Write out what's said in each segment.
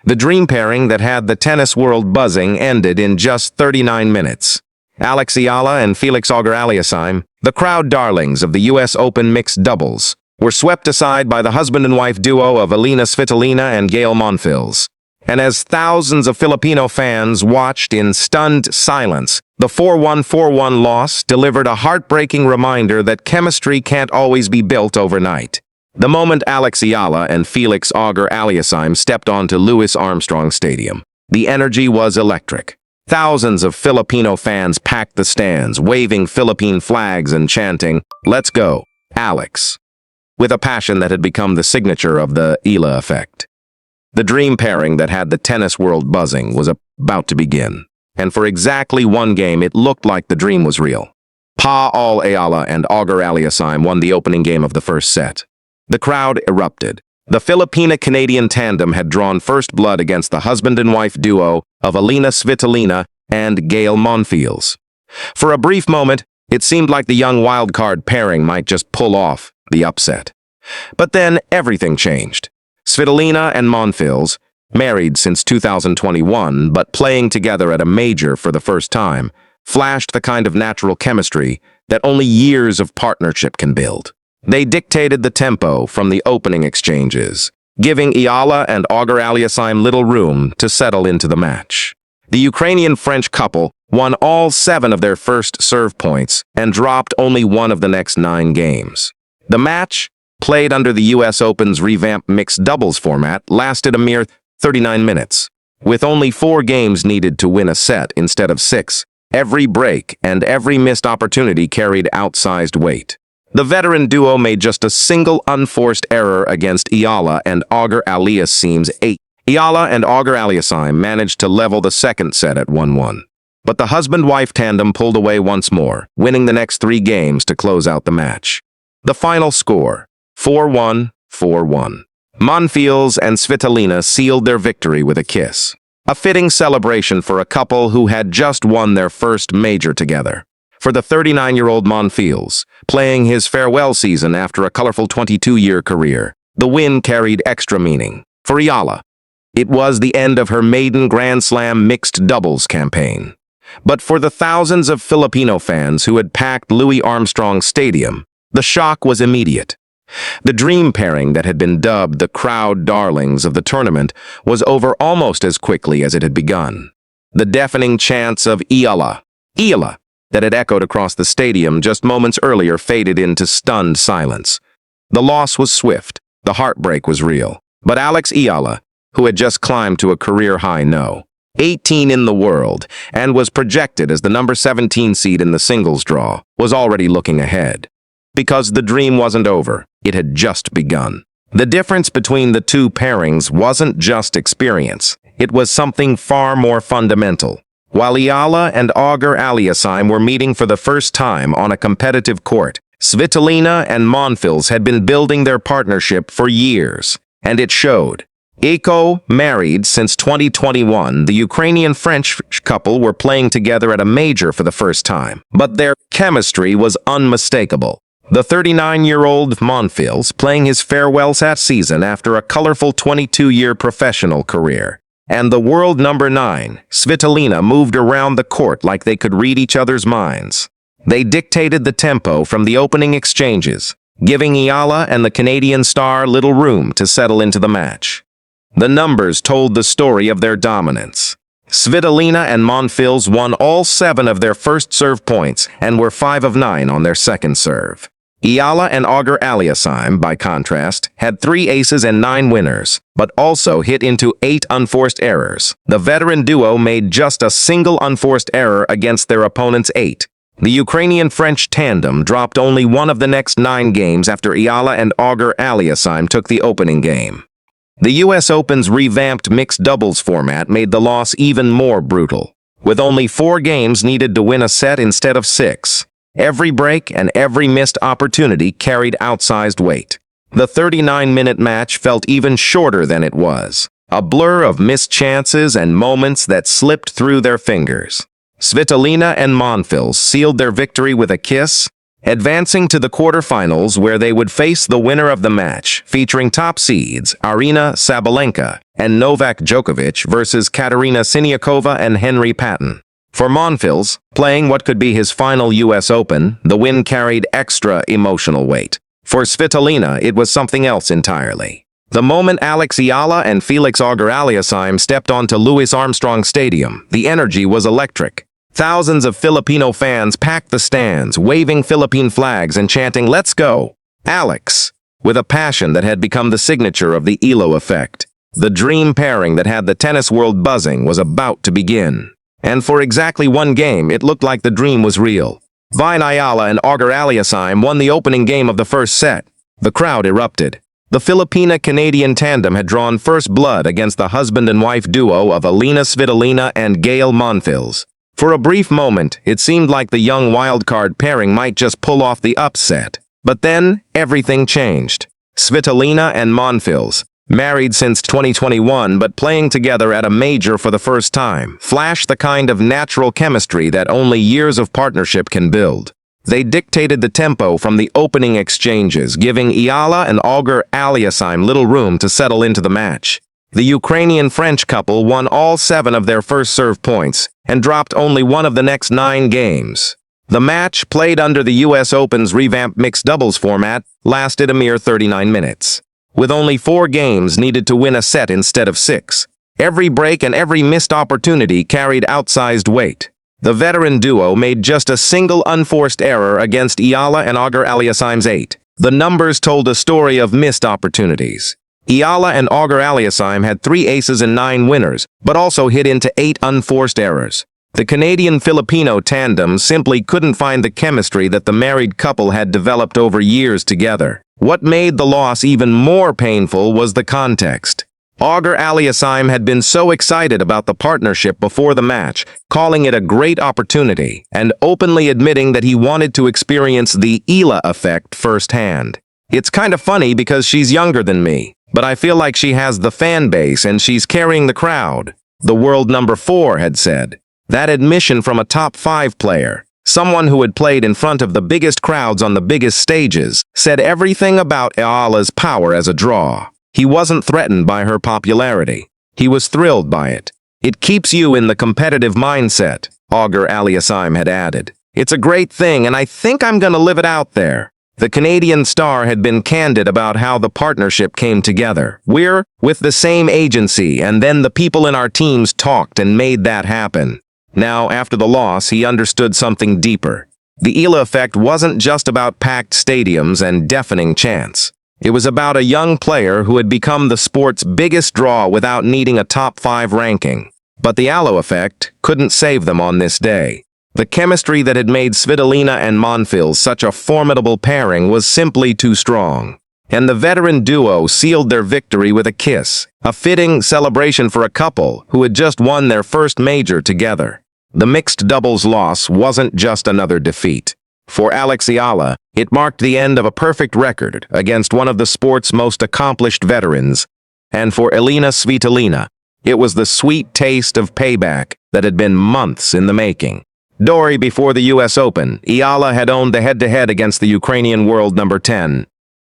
The dream pairing that had the tennis world buzzing ended in just 39 minutes. Alex Eala and Felix Auger-Aliassime, the crowd darlings of the U.S. Open mixed doubles, were swept aside by the husband and wife duo of Elina Svitolina and Gael Monfils. And as thousands of Filipino fans watched in stunned silence, the 4-1 loss delivered a heartbreaking reminder that chemistry can't always be built overnight. The moment Alex Eala and Felix Auger-Aliassime stepped onto Louis Armstrong Stadium, the energy was electric. Thousands of Filipino fans packed the stands, waving Philippine flags and chanting, "Let's go, Alex," with a passion that had become the signature of the Eala effect. The dream pairing that had the tennis world buzzing was about to begin, and for exactly one game it looked like the dream was real. Eala and Auger-Aliassime won the opening game of the first set. The crowd erupted. The Filipino-Canadian tandem had drawn first blood against the husband and wife duo of Elina Svitolina and Gael Monfils. For a brief moment, it seemed like the young wildcard pairing might just pull off the upset. But then everything changed. Svitolina and Monfils, married since 2021 but playing together at a major for the first time, flashed the kind of natural chemistry that only years of partnership can build. They dictated the tempo from the opening exchanges, giving Eala and Auger-Aliassime little room to settle into the match. The Ukrainian-French couple won all 7 of their first serve points and dropped only one of the next 9 games. The match, played under the U.S. Open's revamped mixed doubles format, lasted a mere 39 minutes. With only 4 games needed to win a set instead of 6, every break and every missed opportunity carried outsized weight. The veteran duo made just a single unforced error against Eala and Auger-Aliassime's 8. Eala and Auger-Aliassime managed to level the second set at 1-1. But the husband-wife tandem pulled away once more, winning the next 3 games to close out the match. The final score, 4-1, 4-1. Monfils and Svitolina sealed their victory with a kiss. A fitting celebration for a couple who had just won their first major together. For the 39-year-old Monfils, playing his farewell season after a colorful 22-year career, the win carried extra meaning. For Eala, it was the end of her maiden Grand Slam mixed doubles campaign. But for the thousands of Filipino fans who had packed Louis Armstrong Stadium, the shock was immediate. The dream pairing that had been dubbed the crowd darlings of the tournament was over almost as quickly as it had begun. The deafening chants of Eala, Eala, that had echoed across the stadium just moments earlier faded into stunned silence. The loss was swift, the heartbreak was real. But Alex Eala, who had just climbed to a career-high 18 in the world, and was projected as the number 17 seed in the singles draw, was already looking ahead. Because the dream wasn't over, it had just begun. The difference between the two pairings wasn't just experience, it was something far more fundamental. While Eala and Auger-Aliassime were meeting for the first time on a competitive court, Svitolina and Monfils had been building their partnership for years, and it showed. Married since 2021, the Ukrainian-French couple were playing together at a major for the first time, but their chemistry was unmistakable. The 39-year-old Monfils playing his farewell season after a colorful 22-year professional career. And the world number 9, Svitolina, moved around the court like they could read each other's minds. They dictated the tempo from the opening exchanges, giving Eala and the Canadian star little room to settle into the match. The numbers told the story of their dominance. Svitolina and Monfils won all 7 of their first serve points and were 5 of 9 on their second serve. Eala and Auger-Aliassime, by contrast, had 3 aces and 9 winners, but also hit into 8 unforced errors. The veteran duo made just a single unforced error against their opponent's 8. The Ukrainian-French tandem dropped only one of the next 9 games after Eala and Auger-Aliassime took the opening game. The U.S. Open's revamped mixed doubles format made the loss even more brutal, with only 4 games needed to win a set instead of 6. Every break and every missed opportunity carried outsized weight. The 39-minute match felt even shorter than it was, a blur of missed chances and moments that slipped through their fingers. Svitolina and Monfils sealed their victory with a kiss, advancing to the quarterfinals where they would face the winner of the match, featuring top seeds Aryna Sabalenka and Novak Djokovic versus Katerina Siniakova and Henry Patton. For Monfils, playing what could be his final U.S. Open, the win carried extra emotional weight. For Svitolina, it was something else entirely. The moment Alex Eala and Felix Auger-Aliassime stepped onto Louis Armstrong Stadium, the energy was electric. Thousands of Filipino fans packed the stands, waving Philippine flags and chanting, "Let's go, Alex," with a passion that had become the signature of the Eala effect. The dream pairing that had the tennis world buzzing was about to begin. And for exactly one game, it looked like the dream was real. Eala and Auger-Aliassime won the opening game of the first set. The crowd erupted. The Filipina-Canadian tandem had drawn first blood against the husband and wife duo of Elina Svitolina and Gael Monfils. For a brief moment, it seemed like the young wildcard pairing might just pull off the upset. But then, everything changed. Svitolina and Monfils, married since 2021 but playing together at a major for the first time, flashed the kind of natural chemistry that only years of partnership can build. They dictated the tempo from the opening exchanges, giving Eala and Auger-Aliassime little room to settle into the match. The Ukrainian-French couple won all 7 of their first serve points and dropped only one of the next 9 games. The match, played under the U.S. Open's revamped mixed doubles format, lasted a mere 39 minutes. With only 4 games needed to win a set instead of 6. Every break and every missed opportunity carried outsized weight. The veteran duo made just a single unforced error against Eala and Auger-Aliassime's 8. The numbers told a story of missed opportunities. Eala and Auger-Aliassime had 3 aces and 9 winners, but also hit into 8 unforced errors. The Canadian-Filipino tandem simply couldn't find the chemistry that the married couple had developed over years together. What made the loss even more painful was the context. Auger-Aliassime had been so excited about the partnership before the match, calling it a great opportunity, and openly admitting that he wanted to experience the Eala effect firsthand. "It's kind of funny because she's younger than me, but I feel like she has the fan base and she's carrying the crowd," the world number 4 had said. That admission from a top 5 player, someone who had played in front of the biggest crowds on the biggest stages, said everything about Eala's power as a draw. He wasn't threatened by her popularity. He was thrilled by it. "It keeps you in the competitive mindset," Auger-Aliassime had added. "It's a great thing, and I think I'm going to live it out there." The Canadian star had been candid about how the partnership came together. "We're with the same agency, and then the people in our teams talked and made that happen." Now, after the loss, he understood something deeper. The Eala effect wasn't just about packed stadiums and deafening chants. It was about a young player who had become the sport's biggest draw without needing a top 5 ranking. But the Eala effect couldn't save them on this day. The chemistry that had made Svitolina and Monfils such a formidable pairing was simply too strong. And the veteran duo sealed their victory with a kiss, a fitting celebration for a couple who had just won their first major together. The mixed doubles loss wasn't just another defeat. For Alex Eala, it marked the end of a perfect record against one of the sport's most accomplished veterans. And for Elina Svitolina, it was the sweet taste of payback that had been months in the making. Before the U.S. Open, Eala had owned the head-to-head against the Ukrainian world number 10.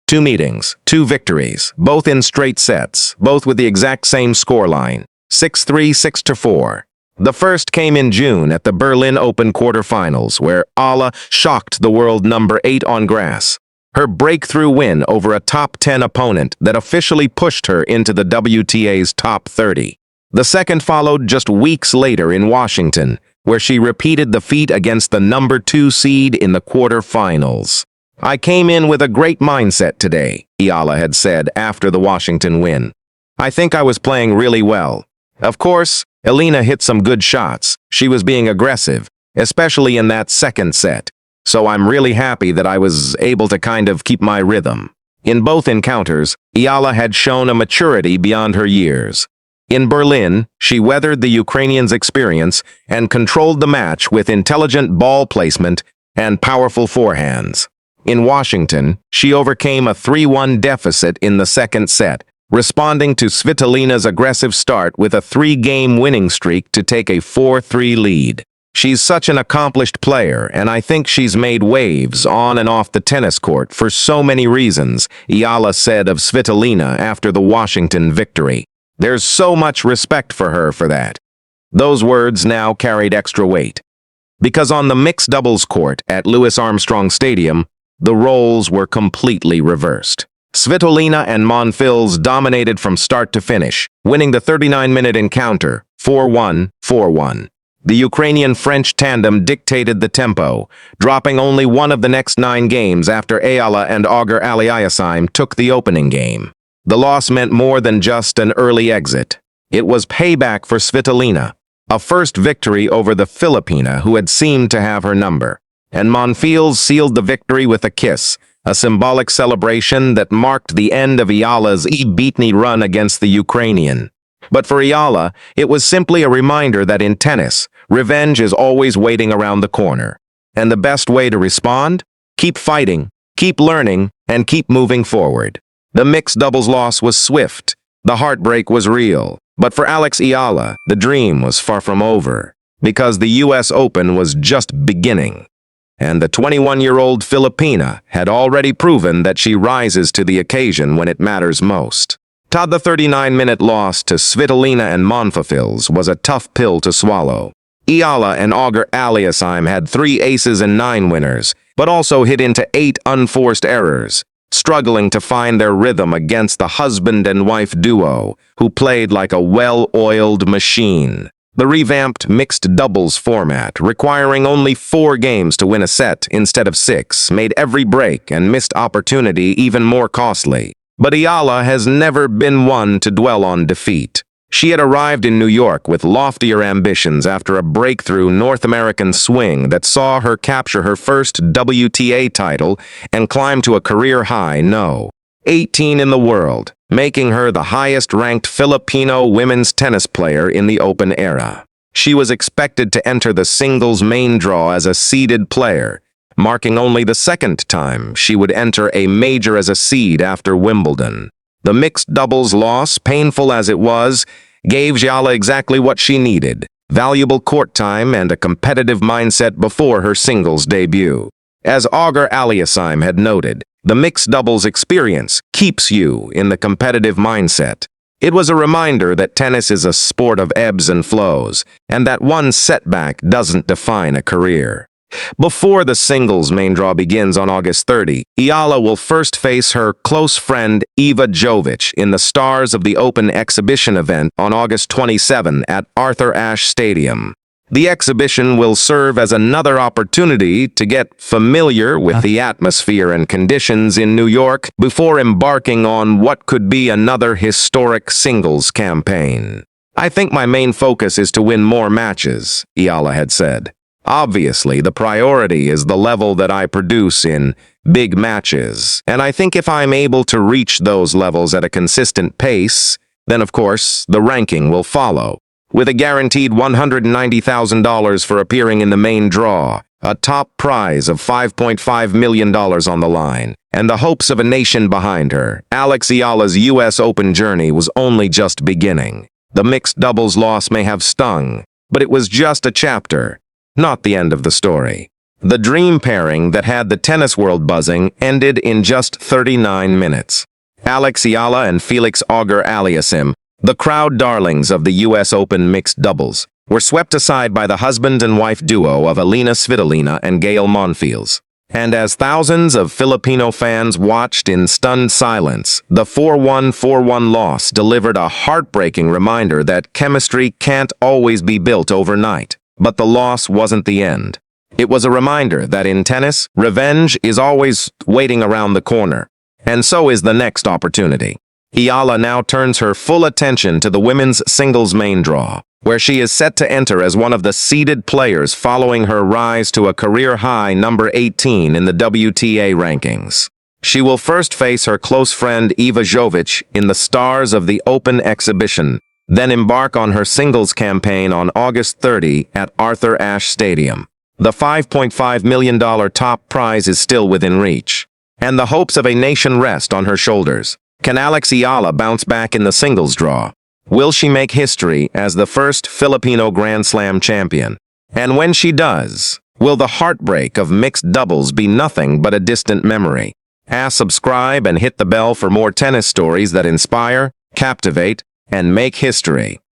2 meetings, 2 victories, both in straight sets, both with the exact same scoreline, 6-3, 6-4. The first came in June at the Berlin Open quarterfinals, where Eala shocked the world number 8 on grass. Her breakthrough win over a top 10 opponent that officially pushed her into the WTA's top 30. The second followed just weeks later in Washington, where she repeated the feat against the number 2 seed in the quarterfinals. "I came in with a great mindset today," Eala had said after the Washington win. "I think I was playing really well. Of course, Elina hit some good shots. She was being aggressive, especially in that second set. So I'm really happy that I was able to kind of keep my rhythm." In both encounters, Eala had shown a maturity beyond her years. In Berlin, she weathered the Ukrainians' experience and controlled the match with intelligent ball placement and powerful forehands. In Washington, she overcame a 3-1 deficit in the second set, responding to Svitolina's aggressive start with a 3-game winning streak to take a 4-3 lead. She's such an accomplished player, and I think she's made waves on and off the tennis court for so many reasons, Eala said of Svitolina after the Washington victory. There's so much respect for her for that. Those words now carried extra weight. Because on the mixed doubles court at Louis Armstrong Stadium, the roles were completely reversed. Svitolina and Monfils dominated from start to finish, winning the 39-minute encounter 4-1, 4-1. The Ukrainian-French tandem dictated the tempo, dropping only one of the next 9 games after Eala and Auger-Aliassime took the opening game. The loss meant more than just an early exit. It was payback for Svitolina, a first victory over the Filipina who had seemed to have her number. And Monfils sealed the victory with a kiss, a symbolic celebration that marked the end of Eala's beatni run against the Ukrainian. But for Eala, it was simply a reminder that in tennis, revenge is always waiting around the corner. And the best way to respond? Keep fighting, keep learning, and keep moving forward. The mixed doubles loss was swift. The heartbreak was real. But for Alex Eala, the dream was far from over, because the US Open was just beginning. And the 21-year-old Filipina had already proven that she rises to the occasion when it matters most. The 39-minute loss to Svitolina and Monfils was a tough pill to swallow. Eala and Auger-Aliassime had 3 aces and 9 winners, but also hit into 8 unforced errors, struggling to find their rhythm against the husband and wife duo, who played like a well-oiled machine. The revamped mixed doubles format, requiring only 4 games to win a set instead of 6, made every break and missed opportunity even more costly. But Eala has never been one to dwell on defeat. She had arrived in New York with loftier ambitions after a breakthrough North American swing that saw her capture her first WTA title and climb to a career high 18 in the world, making her the highest-ranked Filipino women's tennis player in the Open era. She was expected to enter the singles main draw as a seeded player, marking only the 2nd time she would enter a major as a seed after Wimbledon. The mixed doubles loss, painful as it was, gave Eala exactly what she needed: valuable court time and a competitive mindset before her singles debut. As Auger-Aliassime had noted, the mixed doubles experience keeps you in the competitive mindset. It was a reminder that tennis is a sport of ebbs and flows, and that one setback doesn't define a career. Before the singles main draw begins on August 30, Eala will first face her close friend Iva Jovic in the Stars of the Open exhibition event on August 27 at Arthur Ashe Stadium. The exhibition will serve as another opportunity to get familiar with the atmosphere and conditions in New York before embarking on what could be another historic singles campaign. "I think my main focus is to win more matches," Eala had said. "Obviously, the priority is the level that I produce in big matches, and I think if I'm able to reach those levels at a consistent pace, then of course the ranking will follow." With a guaranteed $190,000 for appearing in the main draw, a top prize of $5.5 million on the line, and the hopes of a nation behind her, Alex Eala's US Open journey was only just beginning. The mixed doubles loss may have stung, but it was just a chapter, not the end of the story. The dream pairing that had the tennis world buzzing ended in just 39 minutes. Alex Eala and Felix Auger-Aliassime, the crowd darlings of the US Open mixed doubles, were swept aside by the husband and wife duo of Elina Svitolina and Gael Monfils. And as thousands of Filipino fans watched in stunned silence, the 4-1, 4-1 loss delivered a heartbreaking reminder that chemistry can't always be built overnight. But the loss wasn't the end. It was a reminder that in tennis, revenge is always waiting around the corner. And so is the next opportunity. Eala now turns her full attention to the women's singles main draw, where she is set to enter as one of the seeded players following her rise to a career-high number 18 in the WTA rankings. She will first face her close friend Iva Jovic in the Stars of the Open exhibition, then embark on her singles campaign on August 30 at Arthur Ashe Stadium. The $5.5 million top prize is still within reach, and the hopes of a nation rest on her shoulders. Can Alex Eala bounce back in the singles draw? Will she make history as the first Filipino Grand Slam champion? And when she does, will the heartbreak of mixed doubles be nothing but a distant memory? Subscribe and hit the bell for more tennis stories that inspire, captivate, and make history.